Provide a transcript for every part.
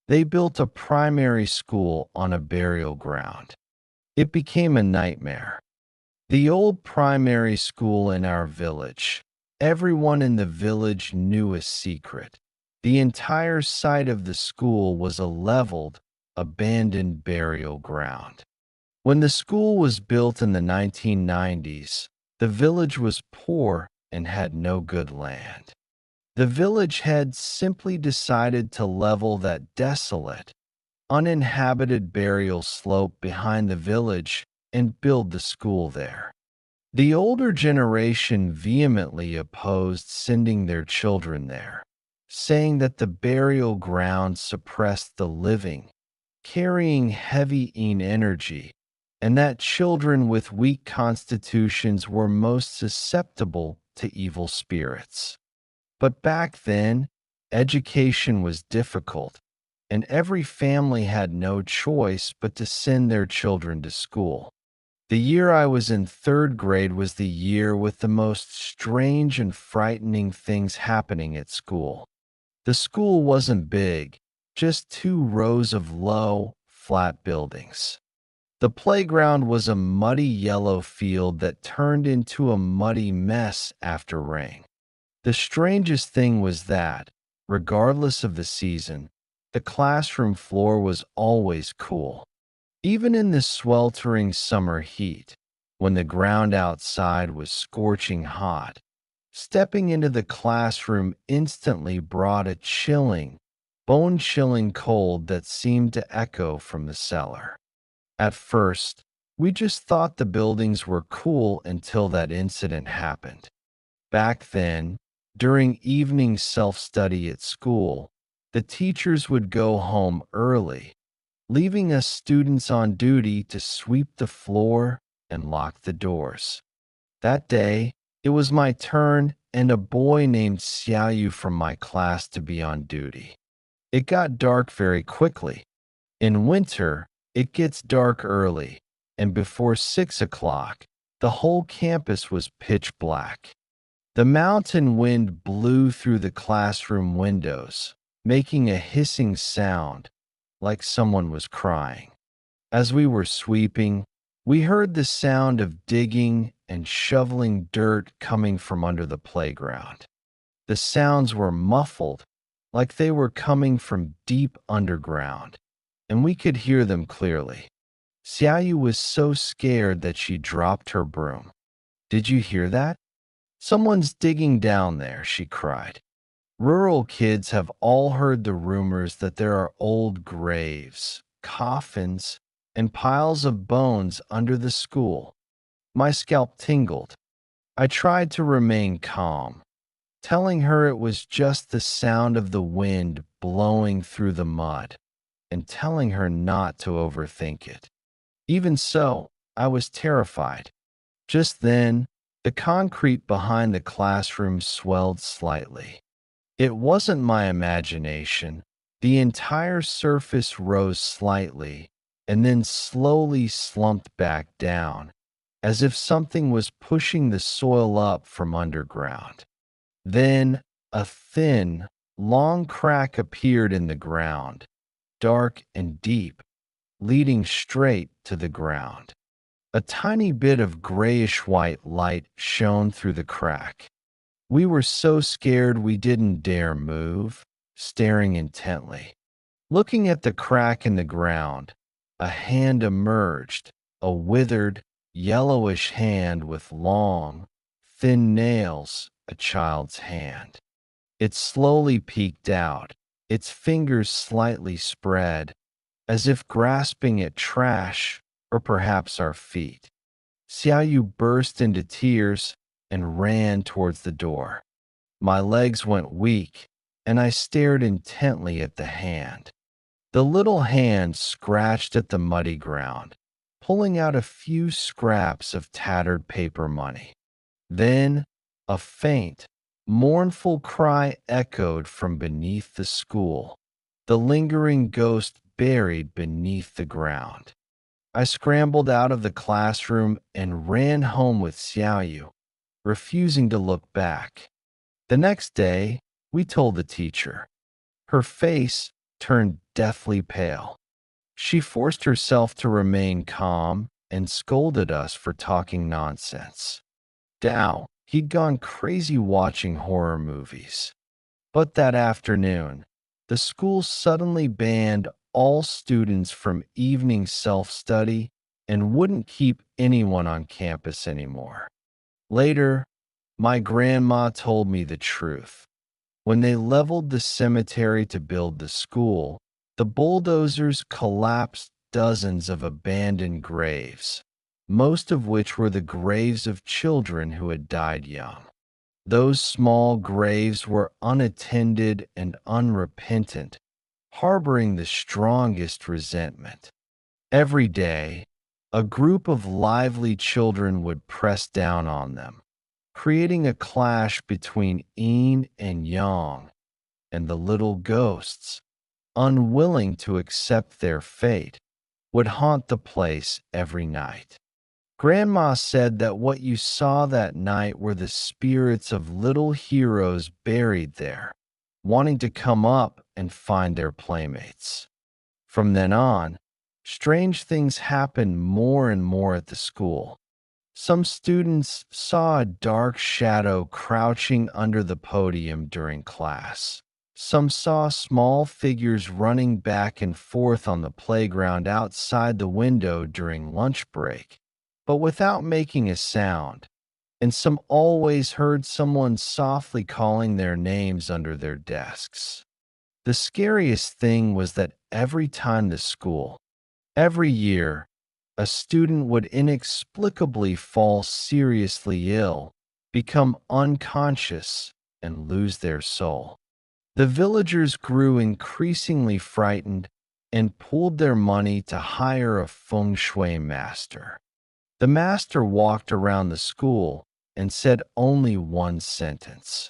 They built a primary school on a burial ground. It became a nightmare. The old primary school in our village. Everyone in the village knew a secret. The entire site of the school was a leveled, abandoned burial ground. When the school was built in the 1990s, the village was poor and had no good land. The village head simply decided to level that desolate, uninhabited burial slope behind the village and build the school there. The older generation vehemently opposed sending their children there, saying that the burial ground suppressed the living, carrying heavy energy, and that children with weak constitutions were most susceptible to evil spirits. But back then, education was difficult, and every family had no choice but to send their children to school. The year I was in third grade was the year with the most strange and frightening things happening at school. The school wasn't big, just 2 rows of low, flat buildings. The playground was a muddy yellow field that turned into a muddy mess after rain. The strangest thing was that, regardless of the season, the classroom floor was always cool. Even in the sweltering summer heat, when the ground outside was scorching hot, stepping into the classroom instantly brought a chilling, bone-chilling cold that seemed to echo from the cellar. At first, we just thought the buildings were cool until that incident happened. Back then, during evening self-study at school, the teachers would go home early, leaving us students on duty to sweep the floor and lock the doors. That day, it was my turn and a boy named Xiaoyu from my class to be on duty. It got dark very quickly. In winter, it gets dark early, and before 6 o'clock, the whole campus was pitch black. The mountain wind blew through the classroom windows, making a hissing sound, like someone was crying. As we were sweeping, we heard the sound of digging and shoveling dirt coming from under the playground. The sounds were muffled, like they were coming from deep underground, and we could hear them clearly. Xiaoyu was so scared that she dropped her broom. "Did you hear that? Someone's digging down there," she cried. Rural kids have all heard the rumors that there are old graves, coffins, and piles of bones under the school. My scalp tingled. I tried to remain calm, telling her it was just the sound of the wind blowing through the mud, and telling her not to overthink it. Even so, I was terrified. Just then, the concrete behind the classroom swelled slightly. It wasn't my imagination. The entire surface rose slightly and then slowly slumped back down, as if something was pushing the soil up from underground. Then a thin, long crack appeared in the ground, dark and deep, leading straight to the ground. A tiny bit of grayish-white light shone through the crack. We were so scared we didn't dare move, staring intently. Looking at the crack in the ground, a hand emerged, a withered, yellowish hand with long, thin nails, a child's hand. It slowly peeked out, its fingers slightly spread, as if grasping at trash or perhaps our feet. Xiaoyu burst into tears and ran towards the door. My legs went weak, and I stared intently at the hand. The little hand scratched at the muddy ground, pulling out a few scraps of tattered paper money. Then, a faint, mournful cry echoed from beneath the school, the lingering ghost buried beneath the ground. I scrambled out of the classroom and ran home with Xiaoyu, refusing to look back. The next day, we told the teacher. Her face, turned deathly pale. She forced herself to remain calm and scolded us for talking nonsense. Dow, he'd gone crazy watching horror movies. But that afternoon, the school suddenly banned all students from evening self-study and wouldn't keep anyone on campus anymore. Later, my grandma told me the truth. When they leveled the cemetery to build the school, the bulldozers collapsed dozens of abandoned graves, most of which were the graves of children who had died young. Those small graves were unattended and unrepentant, harboring the strongest resentment. Every day, a group of lively children would press down on them, creating a clash between yin and yang, and the little ghosts, unwilling to accept their fate, would haunt the place every night. Grandma said that what you saw that night were the spirits of little heroes buried there, wanting to come up and find their playmates. From then on, strange things happened more and more at the school. Some students saw a dark shadow crouching under the podium during class. Some saw small figures running back and forth on the playground outside the window during lunch break, but without making a sound. And some always heard someone softly calling their names under their desks. The scariest thing was that every time every year, a student would inexplicably fall seriously ill, become unconscious, and lose their soul. The villagers grew increasingly frightened and pooled their money to hire a feng shui master. The master walked around the school and said only one sentence: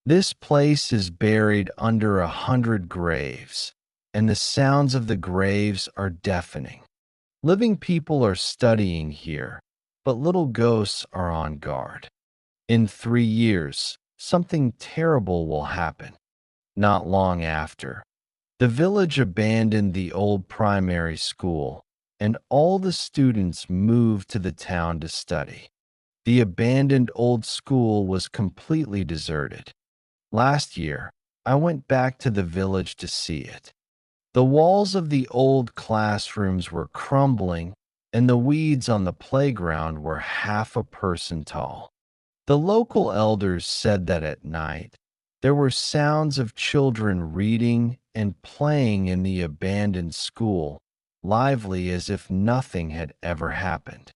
"This place is buried under 100 graves, and the sounds of the graves are deafening. Living people are studying here, but little ghosts are on guard. In 3 years, something terrible will happen." Not long after, the village abandoned the old primary school, and all the students moved to the town to study. The abandoned old school was completely deserted. Last year, I went back to the village to see it. The walls of the old classrooms were crumbling, and the weeds on the playground were half a person tall. The local elders said that at night, there were sounds of children reading and playing in the abandoned school, lively as if nothing had ever happened.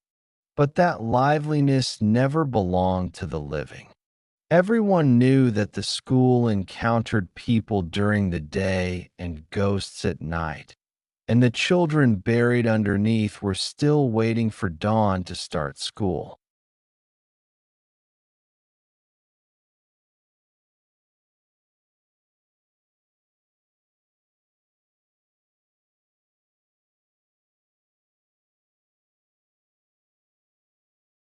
But that liveliness never belonged to the living. Everyone knew that the school encountered people during the day and ghosts at night, and the children buried underneath were still waiting for dawn to start school.